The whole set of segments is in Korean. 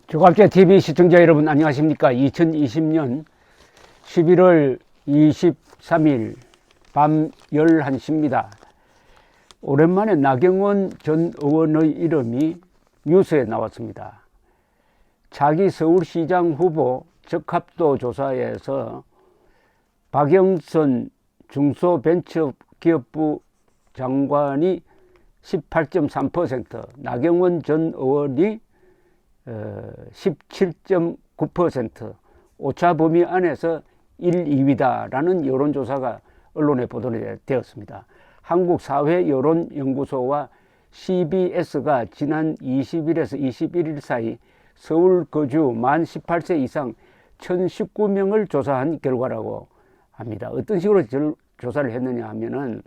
조갑제 TV 시청자 여러분 안녕하십니까? 2020년 11월 23일 밤 11시입니다. 오랜만에 나경원 전 의원의 이름이 뉴스에 나왔습니다. 차기 서울시장 후보 적합도 조사에서 박영선 중소벤처기업부 장관이 18.3%, 나경원 전 의원이 17.9%, 오차 범위 안에서 1, 2위다라는 여론조사가 언론에 보도되었습니다. 한국사회여론연구소와 CBS가 지난 20일에서 21일 사이 서울 거주 만 18세 이상 1019명을 조사한 결과라고 합니다. 어떤 식으로 조사를 했느냐 하면은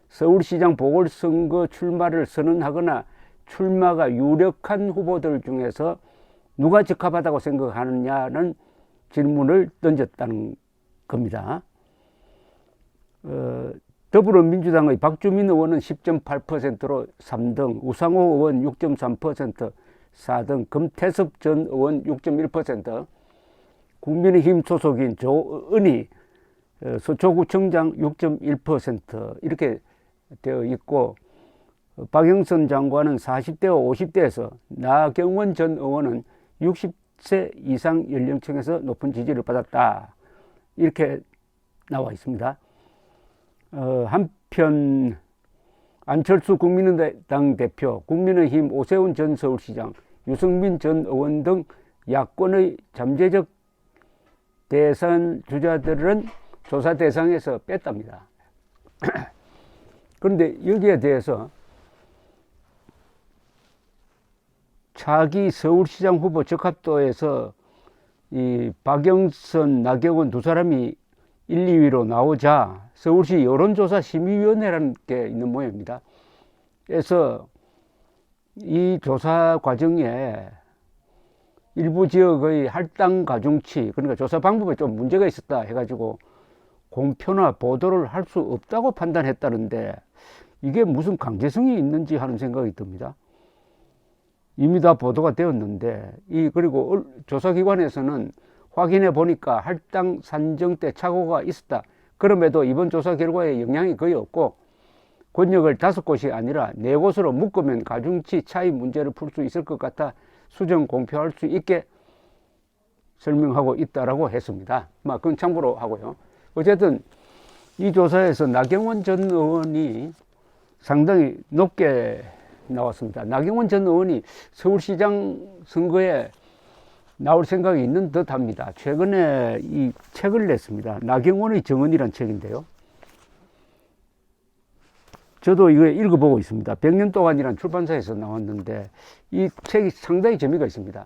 서울시장 보궐선거 출마를 선언하거나 출마가 유력한 후보들 중에서 누가 적합하다고 생각하느냐는 질문을 던졌다는 겁니다. 더불어민주당의 박주민 의원은 10.8%로 3등, 우상호 의원 6.3%, 4등, 금태섭 전 의원 6.1%, 국민의힘 소속인 조은희 서초구청장 6.1% 이렇게 되어 있고, 박영선 장관은 40대와 50대에서, 나경원 전 의원은 60세 이상 연령층에서 높은 지지를 받았다, 이렇게 나와 있습니다. 한편 안철수 국민의당 대표, 국민의힘 오세훈 전 서울시장, 유승민 전 의원 등 야권의 잠재적 대선 주자들은 조사 대상에서 뺐답니다. 그런데 여기에 대해서 차기 서울시장 후보 적합도에서 이 박영선, 나경원 두 사람이 1, 2위로 나오자 서울시 여론조사 심의위원회라는 게 있는 모양입니다. 그래서 이 조사 과정에 일부 지역의 할당 가중치, 그러니까 조사 방법에 좀 문제가 있었다 해가지고 공표나 보도를 할 수 없다고 판단했다는데, 이게 무슨 강제성이 있는지 하는 생각이 듭니다. 이미 다 보도가 되었는데, 그리고 조사기관에서는 확인해 보니까 할당 산정 때 착오가 있었다. 그럼에도 이번 조사 결과에 영향이 거의 없고, 권역을 5곳이 아니라 4곳으로 묶으면 가중치 차이 문제를 풀 수 있을 것 같아 수정 공표할 수 있게 설명하고 있다라고 했습니다. 그건 참고로 하고요. 어쨌든 이 조사에서 나경원 전 의원이 상당히 높게 나왔습니다. 나경원 전 의원이 서울시장 선거에 나올 생각이 있는 듯 합니다. 최근에 이 책을 냈습니다. 나경원의 정언이란 책인데요. 저도 이거 읽어보고 있습니다. 100년 동안이란 출판사에서 나왔는데 이 책이 상당히 재미가 있습니다.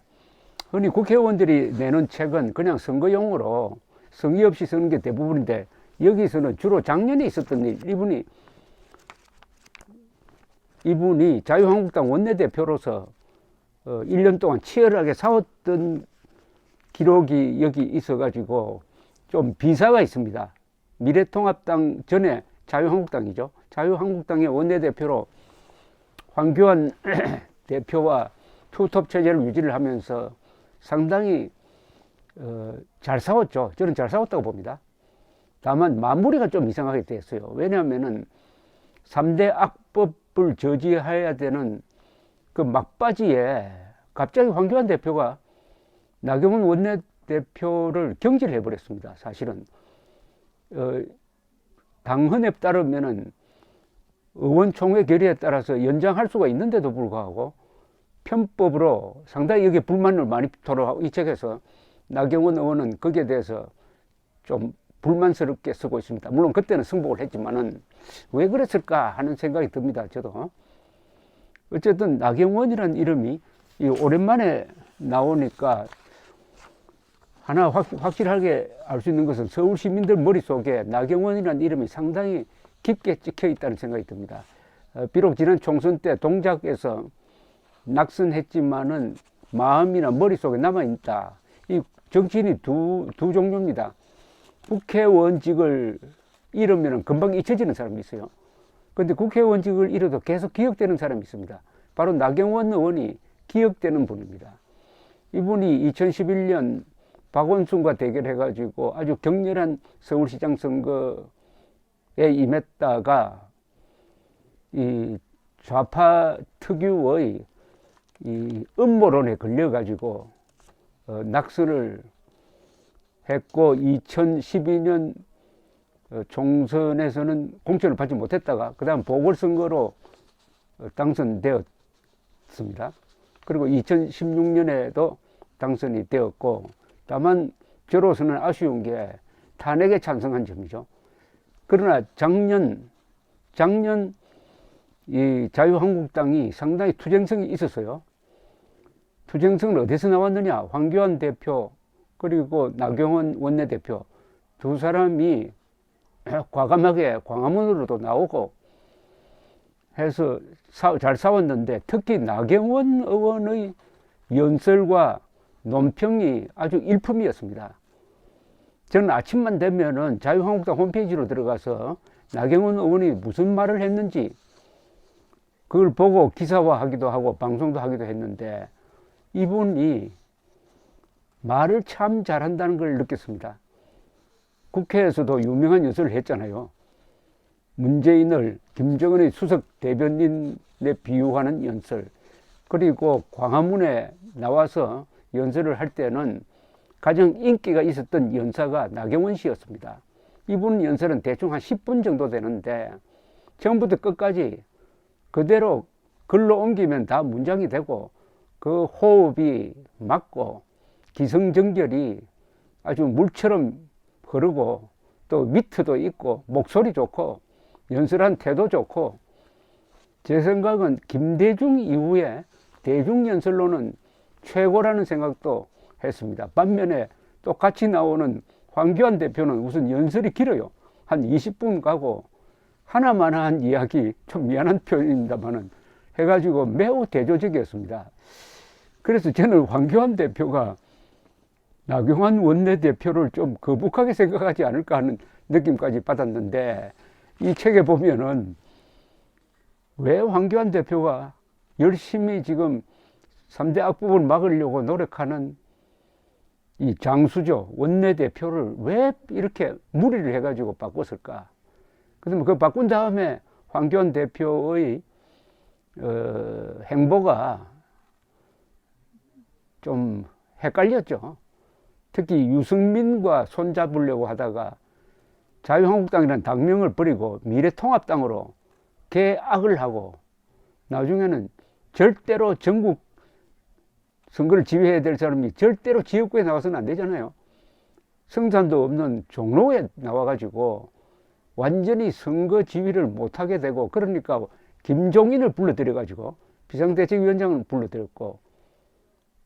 흔히 국회의원들이 내는 책은 그냥 선거용으로 성의 없이 쓰는 게 대부분인데, 여기서는 주로 작년에 있었던 일, 이분이 자유한국당 원내대표로서 1년 동안 치열하게 싸웠던 기록이 여기 있어가지고 좀 비사가 있습니다. 미래통합당 전에 자유한국당이죠. 자유한국당의 원내대표로 황교안 대표와 투톱 체제를 유지를 하면서 상당히 잘 싸웠죠. 저는 잘 싸웠다고 봅니다. 다만 마무리가 좀 이상하게 됐어요. 왜냐하면은 3대 악법을 저지해야 되는 그 막바지에 갑자기 황교안 대표가 나경원 원내대표를 경질해 버렸습니다. 사실은 당헌에 따르면은 의원총회 결의에 따라서 연장할 수가 있는데도 불구하고 편법으로 상당히 여기에 불만을 많이 토로하고, 이 책에서 나경원 의원은 거기에 대해서 좀 불만스럽게 쓰고 있습니다. 물론 그때는 승복을 했지만은 왜 그랬을까 하는 생각이 듭니다. 저도. 어쨌든 나경원이라는 이름이 오랜만에 나오니까 하나 확실하게 알 수 있는 것은 서울 시민들 머릿속에 나경원이라는 이름이 상당히 깊게 찍혀 있다는 생각이 듭니다. 비록 지난 총선 때 동작에서 낙선했지만은 마음이나 머릿속에 남아있다. 이 정치인이 두 종류입니다. 국회의원직을 잃으면 금방 잊혀지는 사람이 있어요. 그런데 국회의원직을 잃어도 계속 기억되는 사람이 있습니다. 바로 나경원 의원이 기억되는 분입니다. 이분이 2011년 박원순과 대결해가지고 아주 격렬한 서울시장 선거에 임했다가 이 좌파 특유의 이 음모론에 걸려가지고 낙선을 했고 2012년 총선에서는 공천을 받지 못했다가 그 다음 보궐선거로 당선되었습니다. 그리고 2016년에도 당선이 되었고, 다만 저로서는 아쉬운 게 탄핵에 찬성한 점이죠. 그러나 작년 이 자유한국당이 상당히 투쟁성이 있었어요. 투쟁성은 어디서 나왔느냐? 황교안 대표 그리고 나경원 원내대표 두 사람이 과감하게 광화문으로도 나오고 해서 잘 싸웠는데, 특히 나경원 의원의 연설과 논평이 아주 일품이었습니다. 저는 아침만 되면은 자유한국당 홈페이지로 들어가서 나경원 의원이 무슨 말을 했는지 그걸 보고 기사화하기도 하고 방송도 하기도 했는데, 이분이 말을 참 잘한다는 걸 느꼈습니다. 국회에서도 유명한 연설을 했잖아요. 문재인을 김정은의 수석 대변인에 비유하는 연설, 그리고 광화문에 나와서 연설을 할 때는 가장 인기가 있었던 연사가 나경원 씨였습니다. 이분 연설은 대충 한 10분 정도 되는데 처음부터 끝까지 그대로 글로 옮기면 다 문장이 되고, 그 호흡이 맞고 기승전결이 아주 물처럼 흐르고, 또 위트도 있고 목소리 좋고 연설한 태도 좋고, 제 생각은 김대중 이후에 대중연설로는 최고라는 생각도 했습니다. 반면에 또 같이 나오는 황교안 대표는 우선 연설이 길어요. 한 20분 가고 하나만한 이야기, 좀 미안한 표현입니다만은 해가지고 매우 대조적이었습니다. 그래서 저는 황교안 대표가 나경원 원내대표를 좀 거북하게 생각하지 않을까 하는 느낌까지 받았는데, 이 책에 보면은 왜 황교안 대표가 열심히 지금 3대 악법을 막으려고 노력하는 이 장수죠, 원내대표를 왜 이렇게 무리를 해가지고 바꿨을까? 그러면 그 바꾼 다음에 황교안 대표의 행보가 좀 헷갈렸죠. 특히 유승민과 손잡으려고 하다가 자유한국당이라는 당명을 버리고 미래통합당으로 개악을 하고, 나중에는 절대로 전국 선거를 지휘해야 될 사람이 절대로 지역구에 나와서는 안 되잖아요. 성산도 없는 종로에 나와가지고 완전히 선거 지휘를 못하게 되고, 그러니까 김종인을 불러들여가지고 비상대책위원장을 불러들였고,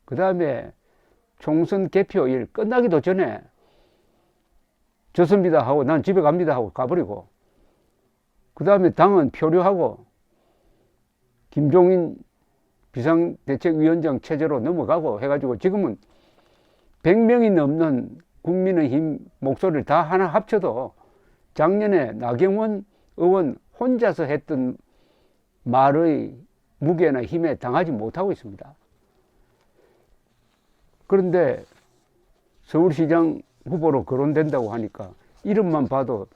그 다음에 총선 개표일 끝나기도 전에 졌습니다 하고 난 집에 갑니다 하고 가버리고, 그 다음에 당은 표류하고 김종인 비상대책위원장 체제로 넘어가고 해가지고 지금은 100명이 넘는 국민의힘 목소리를 다 하나 합쳐도 작년에 나경원 의원 혼자서 했던 말의 무게나 힘에 당하지 못하고 있습니다. 그런데 서울시장 후보로 거론된다고 하니까 이름만 봐도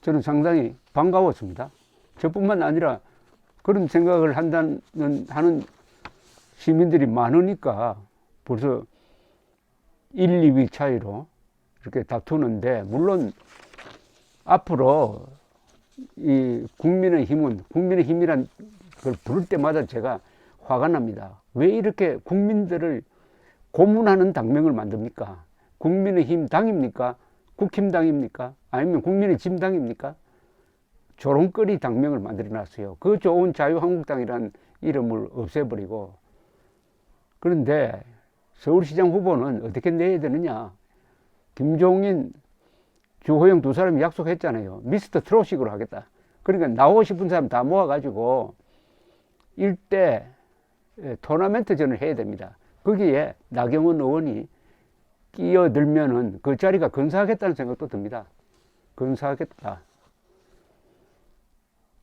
저는 상당히 반가웠습니다. 저뿐만 아니라 그런 생각을 하는 시민들이 많으니까 벌써 1, 2위 차이로 이렇게 다투는데, 물론 앞으로 이 국민의힘이란 걸 부를 때마다 제가 화가 납니다. 왜 이렇게 국민들을 고문하는 당명을 만듭니까? 국민의힘 당입니까? 국힘당입니까? 아니면 국민의 짐당입니까? 조롱거리 당명을 만들어 놨어요. 그 좋은 자유한국당이라는 이름을 없애버리고. 그런데 서울시장 후보는 어떻게 내야 되느냐? 김종인, 주호영 두 사람이 약속했잖아요. 미스터 트롯식으로 하겠다. 그러니까 나오고 싶은 사람 다 모아가지고 일대 토너먼트전을 해야 됩니다. 거기에 나경원 의원이 끼어들면은 그 자리가 근사하겠다는 생각도 듭니다. 근사하겠다.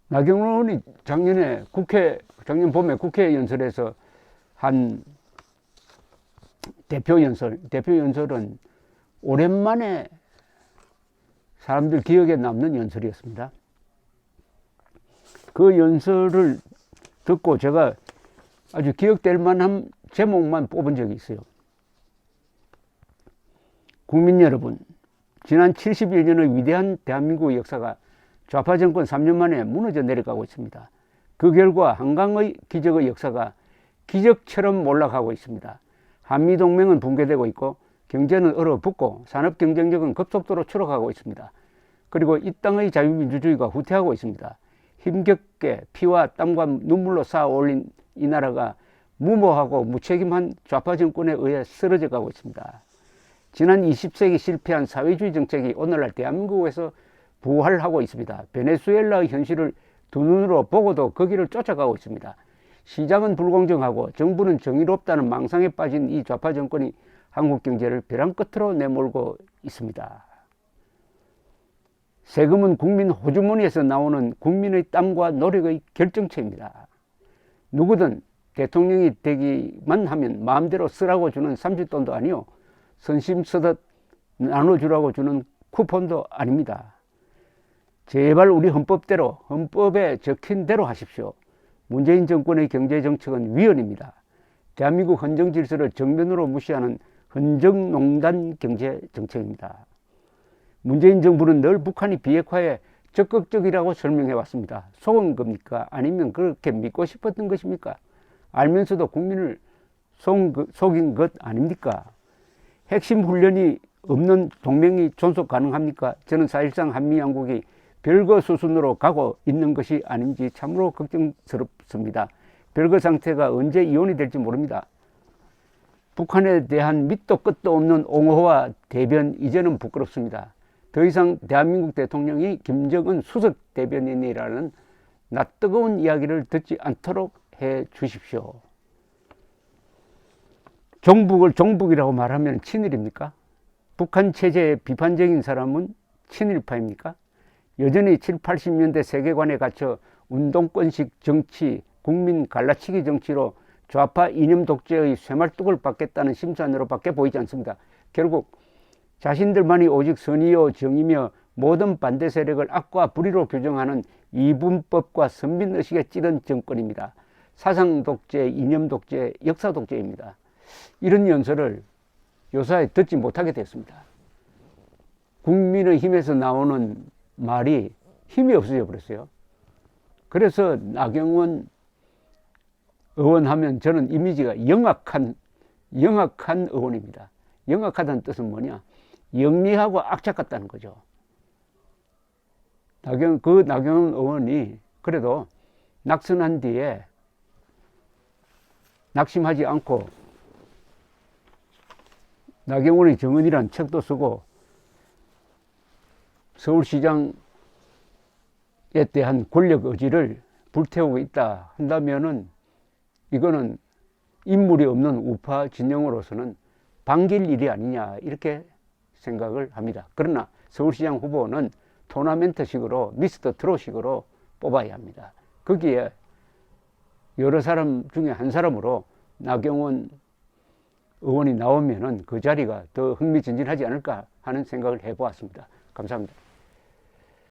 나경원 의원이 작년 봄에 국회 연설에서 한 대표 연설은 오랜만에 사람들 기억에 남는 연설이었습니다. 그 연설을 듣고 제가 아주 기억될 만한 제목만 뽑은 적이 있어요. 국민 여러분, 지난 71년의 위대한 대한민국의 역사가 좌파 정권 3년 만에 무너져 내려가고 있습니다. 그 결과 한강의 기적의 역사가 기적처럼 몰락하고 있습니다. 한미동맹은 붕괴되고 있고 경제는 얼어붙고 산업 경쟁력은 급속도로 추락하고 있습니다. 그리고 이 땅의 자유민주주의가 후퇴하고 있습니다. 힘겹게 피와 땀과 눈물로 쌓아 올린 이 나라가 무모하고 무책임한 좌파 정권에 의해 쓰러져 가고 있습니다. 지난 20세기 실패한 사회주의 정책이 오늘날 대한민국에서 부활하고 있습니다. 베네수엘라의 현실을 두 눈으로 보고도 그 길을 쫓아가고 있습니다. 시장은 불공정하고 정부는 정의롭다는 망상에 빠진 이 좌파 정권이 한국 경제를 벼랑 끝으로 내몰고 있습니다. 세금은 국민 호주머니에서 나오는 국민의 땀과 노력의 결정체입니다. 누구든 대통령이 되기만 하면 마음대로 쓰라고 주는 삼십돈도 아니요, 선심 쓰듯 나눠주라고 주는 쿠폰도 아닙니다. 제발 우리 헌법대로, 헌법에 적힌 대로 하십시오. 문재인 정권의 경제정책은 위헌입니다. 대한민국 헌정질서를 정면으로 무시하는 헌정농단 경제정책입니다. 문재인 정부는 늘 북한이 비핵화에 적극적이라고 설명해왔습니다. 속은 겁니까? 아니면 그렇게 믿고 싶었던 것입니까? 알면서도 국민을 속인 것 아닙니까? 핵심 훈련이 없는 동맹이 존속 가능합니까? 저는 사실상 한미양국이 별거 수순으로 가고 있는 것이 아닌지 참으로 걱정스럽습니다. 별거 상태가 언제 이혼이 될지 모릅니다. 북한에 대한 밑도 끝도 없는 옹호와 대변, 이제는 부끄럽습니다. 더 이상 대한민국 대통령이 김정은 수석 대변인이라는 낯뜨거운 이야기를 듣지 않도록 해 주십시오. 종북을 종북이라고 말하면 친일입니까? 북한 체제에 비판적인 사람은 친일파입니까? 여전히 7, 80년대 세계관에 갇혀 운동권식 정치, 국민 갈라치기 정치로 좌파 이념 독재의 쇠말뚝을 받겠다는 심산으로밖에 보이지 않습니다. 결국 자신들만이 오직 선의요 정이며 모든 반대 세력을 악과 불의로 규정하는 이분법과 선민의식에 찌른 정권입니다. 사상 독재, 이념 독재, 역사 독재입니다. 이런 연설을 요사이 듣지 못하게 됐습니다. 국민의힘에서 나오는 말이 힘이 없어져 버렸어요. 그래서 나경원 의원 하면 저는 이미지가 영악한 의원입니다. 영악하다는 뜻은 뭐냐? 영리하고 악착 같다는 거죠. 나경원 의원이 그래도 낙선한 뒤에 낙심하지 않고 나경원의 정언이라는 책도 쓰고 서울시장에 대한 권력 의지를 불태우고 있다 한다면은 이거는 인물이 없는 우파 진영으로서는 반길 일이 아니냐 이렇게 생각을 합니다. 그러나 서울시장 후보는 토너먼트식으로 미스터 트롯식으로 뽑아야 합니다. 거기에 여러 사람 중에 한 사람으로 나경원 의원이 나오면은 그 자리가 더 흥미진진하지 않을까 하는 생각을 해보았습니다. 감사합니다.